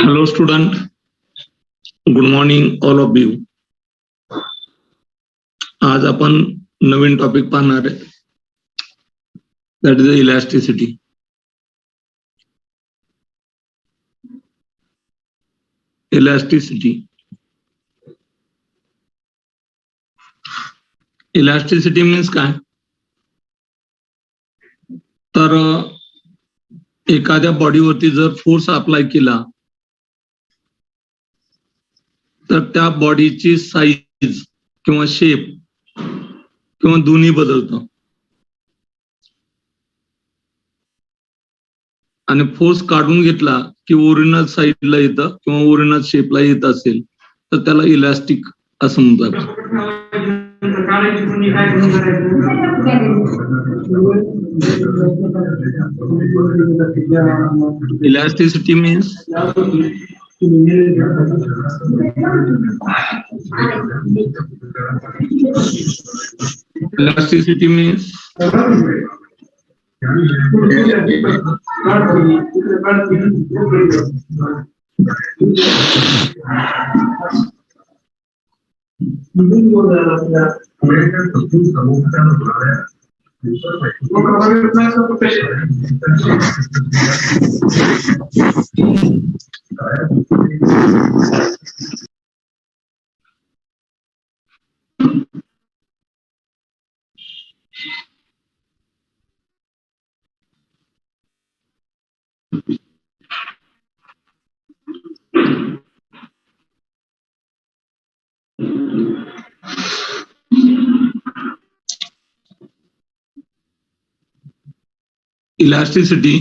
Hello student, good morning all of you. आज आपण नवीन topic पाहणार आहे, that is elasticity. Elasticity elasticity means काय, तर एखाद्या बॉडीवरती जर फोर्स अप्लाय केला तर त्या बॉडीची साईज किंवा शेप किंवा दोन्ही बदलतं. आणि फोर्स काढून घेतला की ओरिजिनल साईडला येतं किंवा ओरिजिनल शेपला येत असेल तर त्याला इलॅस्टिक असं म्हणतात. Elasticity means elasticity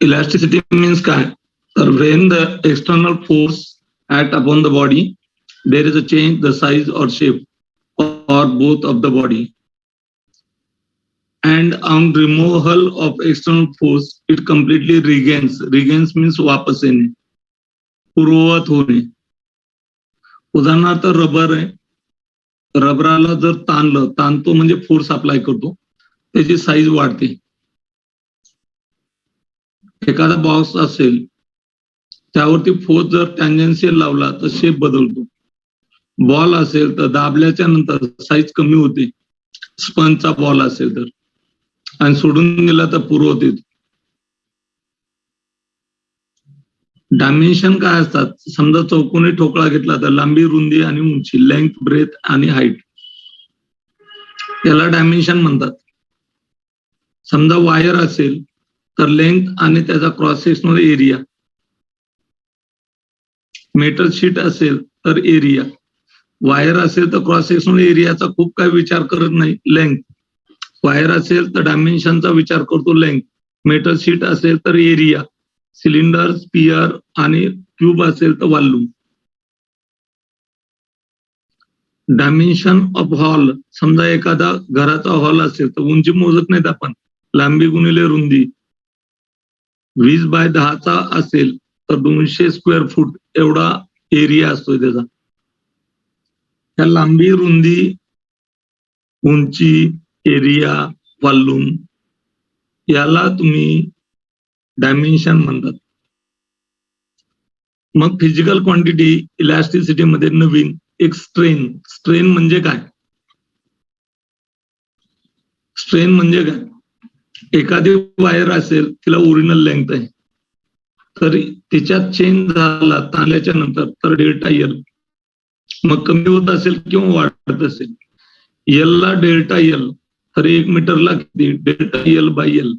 elasticity means काय, तर when the external force act upon the body there is a change the size or shape or both of the body, and on removal of external force it completely regains means वापस येणे, पूर्ववत होणे. उदाहरणार्थ rubber आहे, रबराला जर ताणतो म्हणजे force apply करतो, त्याची साईज वाढते. एखादा बॉक्स असेल त्यावरती फोर्स जर टँजेन्शियल लावला तर शेप बदलतो. बॉल असेल तर दाबल्याच्या नंतर साईज कमी होते, स्पंजचा बॉल असेल तर, आणि सोडून दिला तर पूर्ववत येतो. डायमेन्शन काय असतात, समजा चौकोनी ठोकळा घेतला तर लांबी, रुंदी आणि उंची, लेंथ, ब्रेथ आणि हाईट, याला डायमेन्शन म्हणतात. समजा वायर असेल तर लेंथ आणि त्याचा cross sectional area, metal sheet असेल तर एरिया, वायर असेल तर क्रॉस सेक्शनल एरियाचा खूप काही विचार करत नाही, लेंथ. वायर असेल तर डायमेन्शनचा विचार करतो, लेंथ. मेटल शीट असेल तर एरिया, सिलेंडर, स्पियर आणि क्यूब असेल तर वॉल्यूम. डायमेन्शन ऑफ हॉल, समजा एखादा घराचा हॉल असेल तर उंची मोजत नाहीत आपण, लांबी गुणिले रुंदी. 20x10 असेल तर 200 स्क्वेअर फूट एवढा एरिया असतो त्याचा. त्या लांबी, रुंदी, उंची, एरिया, वॉल्यूम याला तुम्ही डायमेन्शन म्हणतात. मग फिजिकल क्वांटिटी इलॅस्टिसिटी मध्ये नवीन एक स्ट्रेन म्हणजे काय, स्ट्रेन म्हणजे काय, एखादी वायर असेल तिला ओरिजिनल लेंथ आहे, तर त्याच्यात चेंज झाला ताणल्याच्या नंतर तर डेल्टा एल, मग कमी होत असेल किंवा वाढत असेल, एल ला डेल्टा एल, तर 1 मीटरला किती, delta L by L.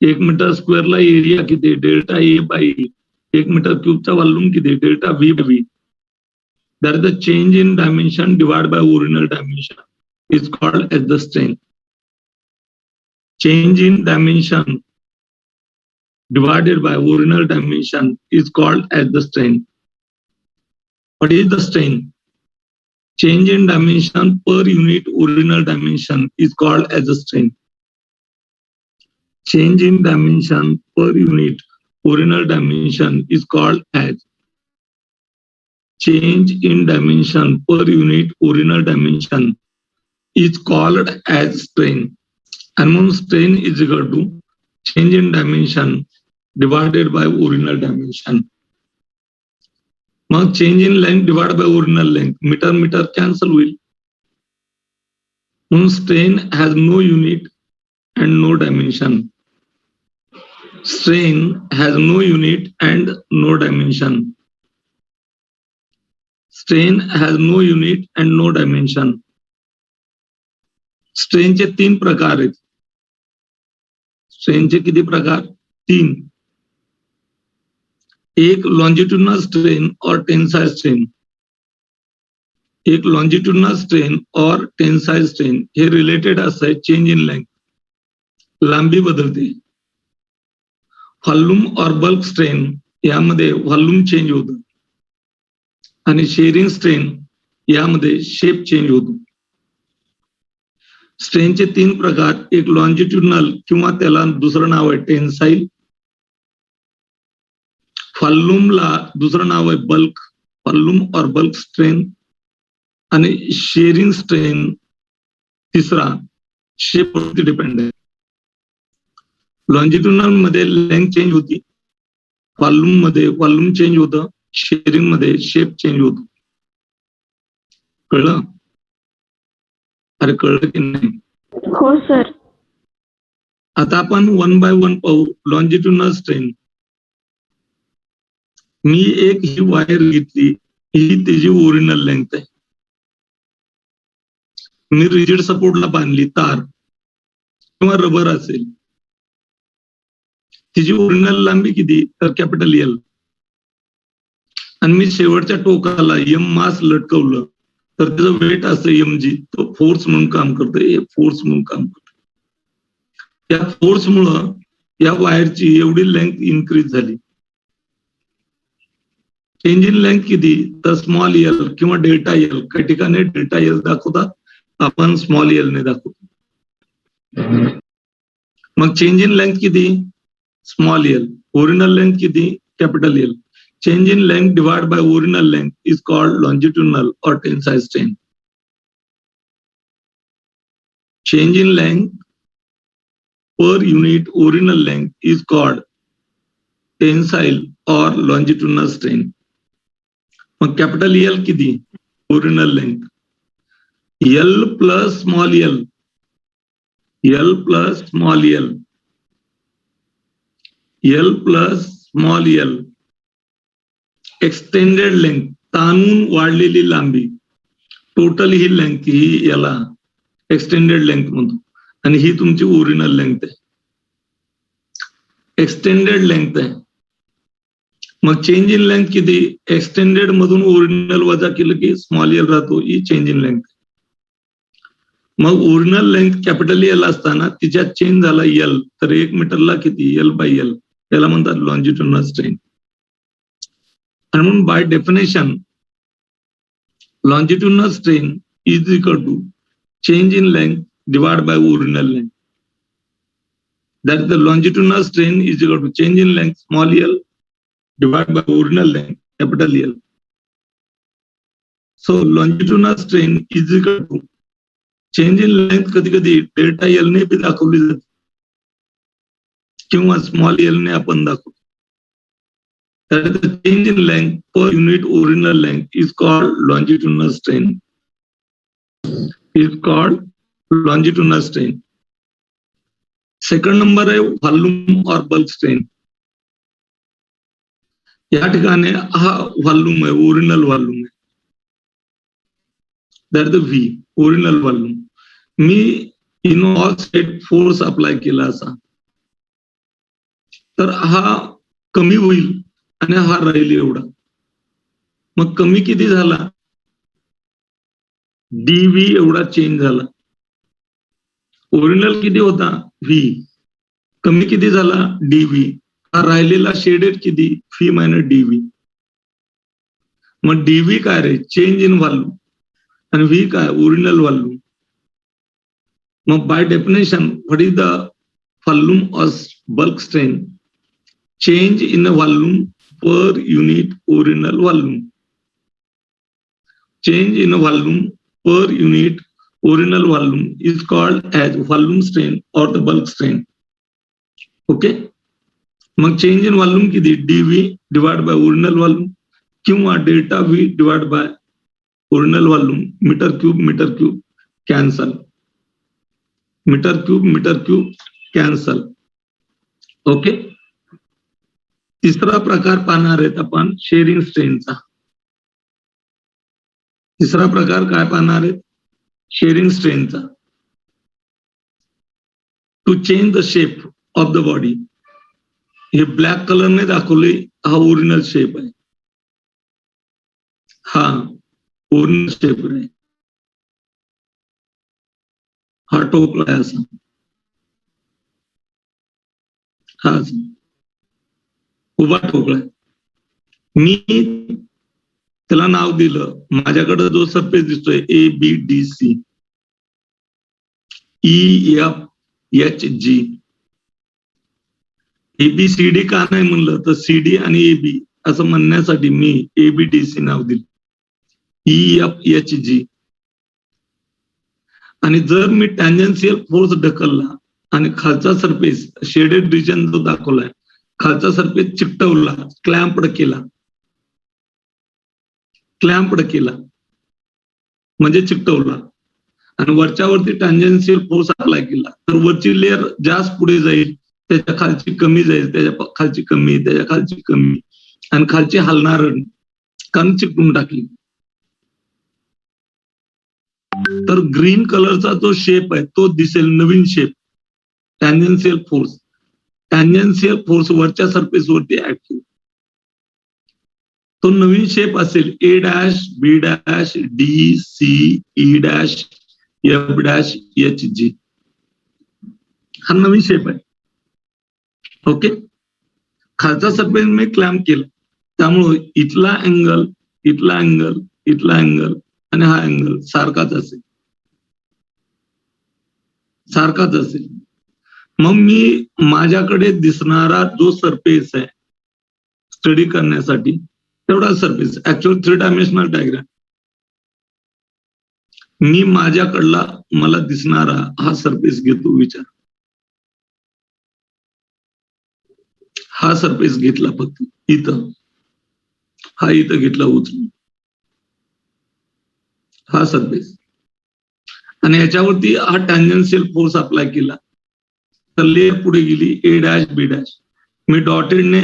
1 metre स्क्वेअरला एरिया किती, delta A by A. 1 metre क्यूबचा वॉल्यूम किती, delta V by V. That is the change in dimension divide by original dimension is called as the strain. Change in dimension divided by original dimension is called as the strain. What is the strain? Change in dimension per unit original dimension is called as the strain. Change in dimension per unit original dimension is called as change in dimension per unit original dimension is called as strain. And म्हणून strain is equal to change in dimension divided by original dimension. मग change in length divided by original length, metre metre cancel होईल. म्हणून strain has no unit and no dimension. Strain has no unit and no dimension. Strain has no unit and no dimension. स्ट्रेनचे 3 प्रकार आहेत. स्ट्रेनचे किती प्रकार? 3. एक longitudinal strain और tensile strain. एक longitudinal strain और टेन्साइल स्ट्रेन हे रिलेटेड असते चेंज इन लेंथ, लांबी बदलते. व्हॉल्यूम और बल्क स्ट्रेन यामध्ये व्हॉल्यूम चेंज होतं आणि शेअरिंग स्ट्रेन यामध्ये शेप चेंज होतो. स्ट्रेनचे 3 प्रकार, एक लॉन्जिट्युडिनल किंवा त्याला दुसरं नाव आहे टेन्साइल, व्हॉल्यूमला दुसरं नाव आहे बल्क, व्हॉल्यूम और बल्क स्ट्रेन, आणि शेअरिंग स्ट्रेन तिसरा शेपवरती डिपेंड आहे. लॉन्जिट्युडिनल मध्ये लेंथ चेंज होती, व्हॉल्यूम मध्ये व्हॉल्यूम चेंज होतं, शेअरिंग मध्ये शेप चेंज होतो. कळलं? अरे कळलं की नाही? हो सर. आता आपण 1 by 1 पाहू. Longitudinal strain. मी एक ही वायर घेतली, ही त्याची ओरिजिनल लेंथ आहे. मी रिजिड सपोर्टला बांधली तार किंवा रबर असेल, तिची ओरिजिनल लांबी किती? तर कॅपिटल एल. आणि मी शेवटच्या टोकाला एम मास लटकवलं तर त्याचं वेट असतं mg, तो फोर्स म्हणून काम करतं, हे फोर्स म्हणून काम करतं. या फोर्समुळं या वायरची एवढी लेंथ इन्क्रीज झाली. चेंज इन लेंथ किती? तर स्मॉल एल किंवा डेल्टा एल. काही ठिकाणी डेल्टा एल दाखवतात, आपण स्मॉल एल ने दाखवतो. मग चेंज इन लेंथ किती? Small L. ओरिजिनल लेंथ किती? Capital L. Change in length divided by original length is called longitudinal or tensile strain. Change in length per unit original length is called tensile or longitudinal strain. मग capital L किती? Original length. L plus small l. L plus small l. L plus small l. Extended length, ताणून वाढलेली लांबी. Total ही length ही याला extended length म्हणतो, आणि ही तुमची original length आहे. एक्सटेंडेड लेंथ आहे. मग चेंज इन लेंथ किती? एक्सटेंडेड मधून ओरिजिनल वजा केलं की स्मॉल एल राहतो, ही चेंज इन लेंथ. मग ओरिजिनल लेंथ कॅपिटल एल असताना तिच्यात चेंज झाला एल, तर 1 मीटरला किती? L by L. याला म्हणतात लॉन्जिट्युडिनल स्ट्रेन. आणि म्हणून by definition longitudinal strain is equal to change in length divided by original length. That is, the longitudinal strain is equal to change in length small l divided by original length capital L. So longitudinal strain is equal to change in length कधी कधी delta L ने भी दाखवली जाते किंवा small L ने आपण दाखवतो. That is, the change in length per unit original length is called longitudinal strain. Is called longitudinal strain. Second number आहे व्हॉल्यूम और बल्क स्ट्रेन. या ठिकाणी हा व्हॉल्यूम आहे, ओरिजिनल व्हॉल्यूम आहे. That the V, original volume. Me in all side force apply केला असा, तर हा कमी होईल आणि हा राहील एवढा. मग कमी किती झाला? डीव्ही एवढा चेंज झाला. ओरिजिनल किती होता? व्ही. कमी किती झाला? डीव्ही. हा राहिलेला शेडेड किती? V minus DV. मग डीव्ही काय रे? Change in volume. आणि व्ही काय? Original volume. मग by definition what is the volume of bulk strain? Change in volume per unit original volume. change in volume per unit original volume is called as volume strain or the bulk strain. Okay, मग change in volume किती, DV divide by original volume किंवा delta V divide by original volume, metre cube cancel, metre cube cancel. Okay, तिसरा प्रकार पाहणार आहेत आपण sharing स्ट्रेनचा. तिसरा प्रकार काय पाहणार आहेत, शेअरिंग स्ट्रेनचा. To change the shape of the body, हे ब्लॅक कलरने दाखवले, हा ओरिजिनल शेप आहे, हा ओरिजिनल शेप आहे, हा टोकला आहे असा, हा उभा ठोकळा. मी त्याला नाव दिलं, माझ्याकडे जो सरफेस दिसतोय ABDC, EFG. ABCD का नाही म्हणलं तर CD आणि AB असं म्हणण्यासाठी मी ABDC नाव दिलं, EFG. आणि जर मी टँजेन्शियल फोर्स ढकलला आणि खालचा सरफेस शेडेड रिजन जो दाखवलाय, खालचा सरफेस चिकटवला, क्लॅम्पड केला म्हणजे चिकटवला, आणि वरच्यावरती टँजेन्शियल फोर्स अप्लाय केला, तर वरची लेअर जास्त पुढे जाईल, त्याच्या खालची कमी जाईल, त्याच्या खालची कमी, त्याच्या खालची कमी, आणि खालची हलणार कारण चिकटून टाकली. तर ग्रीन कलरचा जो शेप आहे तो दिसेल, नवीन शेप, टँजेन्शियल फोर्स वरच्या सरफेस वरती ऍक्टिव्ह, तो नवीन शेप असेल A', B', D, C, E', F', H', हा नवीन शेप आहे. ओके, खालचा सरफेस मी क्लॅम्प केला, त्यामुळे इथला अँगल आणि हा अँगल सारखाच असेल. मग मी माझ्याकडे दिसणारा जो सरफेस आहे स्टडी करण्यासाठी, तेवढा सरफेस, ऍक्च्युअल 3 डायमेन्शनल डायग्राम, मी माझ्याकडला मला दिसणारा हा सरफेस घेतो विचार, हा सरफेस घेतला फक्त इथं, हा इथं घेतला उचलून, हा सरफेस, आणि याच्यावरती हा टँजेन्शियल फोर्स अप्लाय केला, तर लेअर पुढे गेली A', B', मी डॉटेडने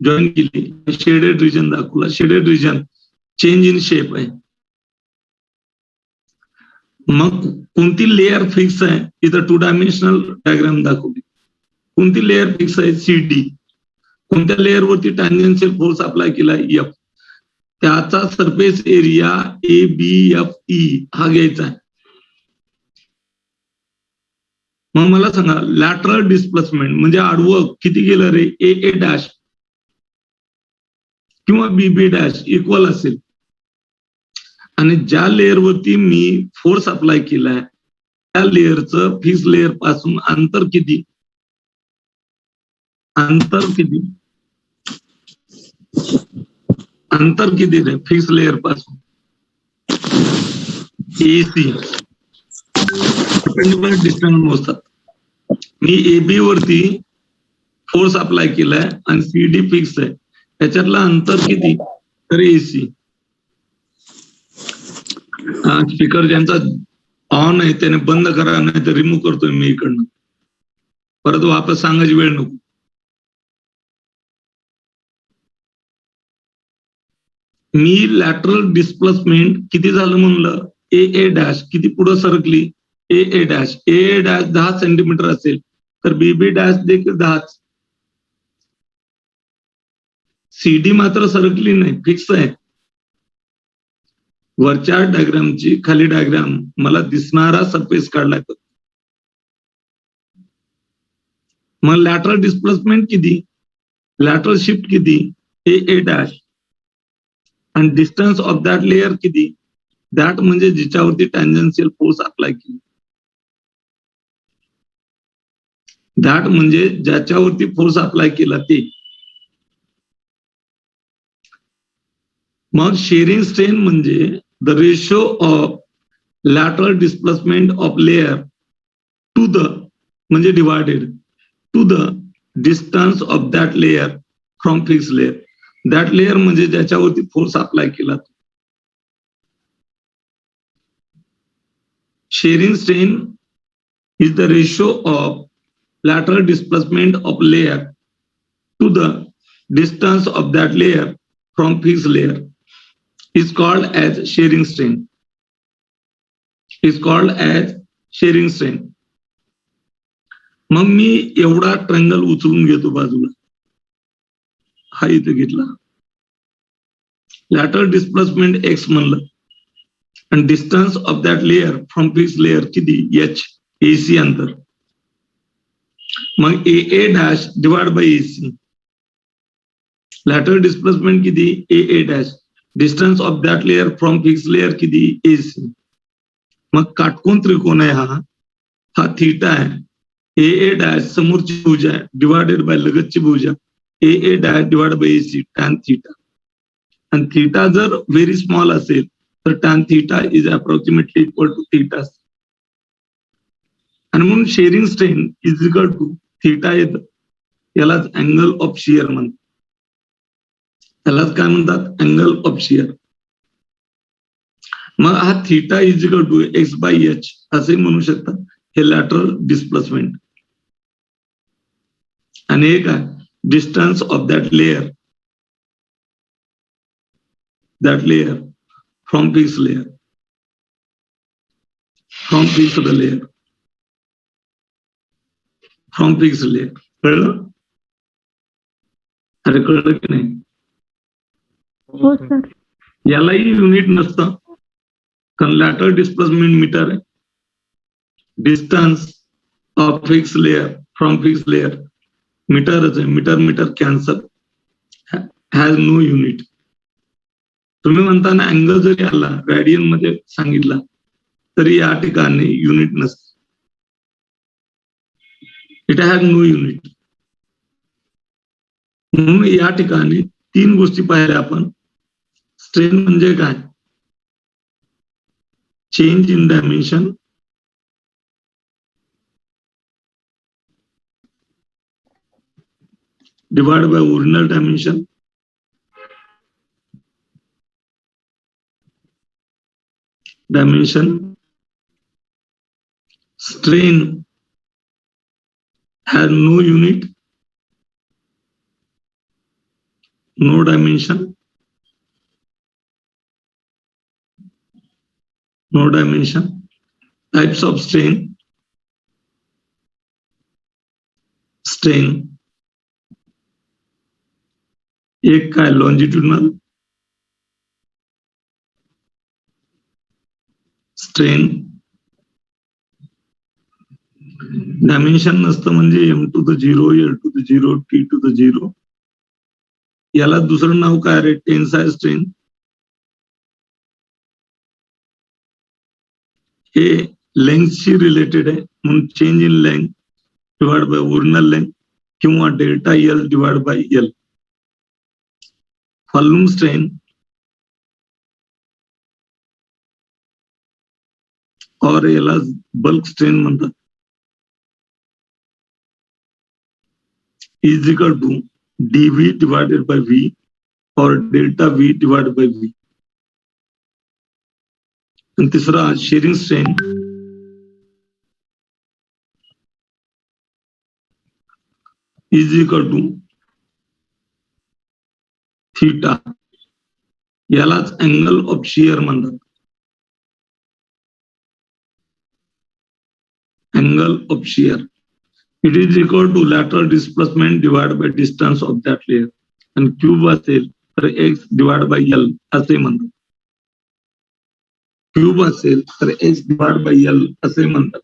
जॉईन केली, शेडेड रिजन दाखवला, shaded region change in shape आहे. मग कोणती लेअर फिक्स आहे, इथं 2 डायमेन्शनल डायग्राम दाखवली, कोणती लेअर फिक्स आहे, CD. कोणत्या लेअरवरती टँजेन्शियल फोर्स अप्लाय केला, F, त्याचा सरफेस एरिया ABFE हा घ्यायचा आहे. मग मला सांगा, लॅटरल डिस्प्लेसमेंट म्हणजे आडवं किती गेलं रे, AA' किंवा BB' इक्वल असेल, आणि ज्या लेअरवरती मी फोर्स अप्लाय केलाय त्या लेअरचं फिक्स लेअर पासून अंतर किती रे फिक्स लेअर पासून, AC डिस्टन्स मोजतात. मी AB वरती फोर्स अप्लाय केलाय आणि CD फिक्स आहे, त्याच्यातलं अंतर किती, तर AC. स्पीकर ज्यांचा ऑन आहे त्याने बंद करा, नाही तर रिमूव्ह करतोय मी इकडनं, परत वापस सांगायची वेळ नको. मी लॅटरल डिस्प्लेसमेंट किती झालं म्हणलं, AA' किती पुढे सरकली, AA' 10 सेंटीमीटर असेल, तर BB' देखील 10. CD मात्र सरकली नाही, फिक्स आहे. वरच्या डायग्रामची खाली डायग्राम मला दिसणारा सरफेस काढलाय. मग लॅटरल डिस्प्लेसमेंट किती, लॅटरल शिफ्ट किती, AA', आणि डिस्टन्स ऑफ दॅट लेअर किती, दॅट म्हणजे जिच्यावरती टँजेन्शियल फोर्स अप्लाय केली, दॅट म्हणजे ज्याच्यावरती फोर्स अप्लाय केला ते. मग शेअरिंग स्ट्रेन म्हणजे the ratio of lateral displacement of layer to the म्हणजे divided to the distance of that layer from fix layer. That layer म्हणजे ज्याच्यावरती फोर्स अप्लाय केला. Shearing strain is the ratio of lateral displacement of layer to the distance of that layer from fixed layer is called as shearing strain. Is called as shearing strain. मग मी एवढा triangle उचलून घेतो बाजूला, हा इथे घेतला, lateral displacement X म्हणलं आणि distance of that layer from fix layer किती एच एसी अंतर. मग A dash divide by AC. Lateral displacement किती A dash, distance of that layer from fix layer किती एसी. मग काटकोन त्रिकोण आहे हा थीटा आहे. ए डॅश समोरची भुजा आहे डिवायडेड बाय लगतची भुजा A dash divide by AC tan theta. आणि थीटा जर व्हेरी स्मॉल असेल तर tan theta is approximately equal to theta. आणि म्हणून shearing strain is equal to theta येतं. यालाच अँगल ऑफ शियर म्हणतात. यालाच काय म्हणतात, अँगल ऑफ शियर. मग हा theta is equal to X by H असे म्हणू शकतात. हे लॅटरल डिस्प्लेसमेंट आणि हे काय distance of that layer from fix layer from fixed layer from fix layer. कळलं? अरे कळलं की नाही? हो सर. यालाही युनिट नसतं कारण लॅटरल डिस्प्लेसमेंट मीटर आहे. Distance of fix layer from fix layer मीटरच आहे. Metre cancel, has no unit. तुम्ही म्हणताना अँगल जरी आला रॅडियन मध्ये सांगितला तरी या ठिकाणी युनिट नसतं. It has no unit. म्हणून या ठिकाणी 3 गोष्टी पाहिल्या आपण. स्ट्रेन म्हणजे काय, change in dimension, divide by original dimension, strain has no unit, no dimension, types of strain, एक काय longitudinal strain, डायमेन्शन नसतं म्हणजे m to the 0, l to the 0, t to the 0. याला दुसरं नाव काय रे, टेन्साइल स्ट्रेन. हे लेंथशी रिलेटेड आहे म्हणून change in length divide by original length किंवा delta L divide by L. Volume strain और याला बल्क स्ट्रेन म्हणतात. Is equal to dv divided by v or delta v divided by v. आणि तिसरा shearing strain is equal to theta. यालाच angle of shear म्हणतात. Angle of shear it is equal to lateral displacement divide by distance of that layer. आणि cube असेल तर x divide by L असे म्हणतात. Cube असेल तर एक्स डिवाइड बाय एल असे म्हणतात.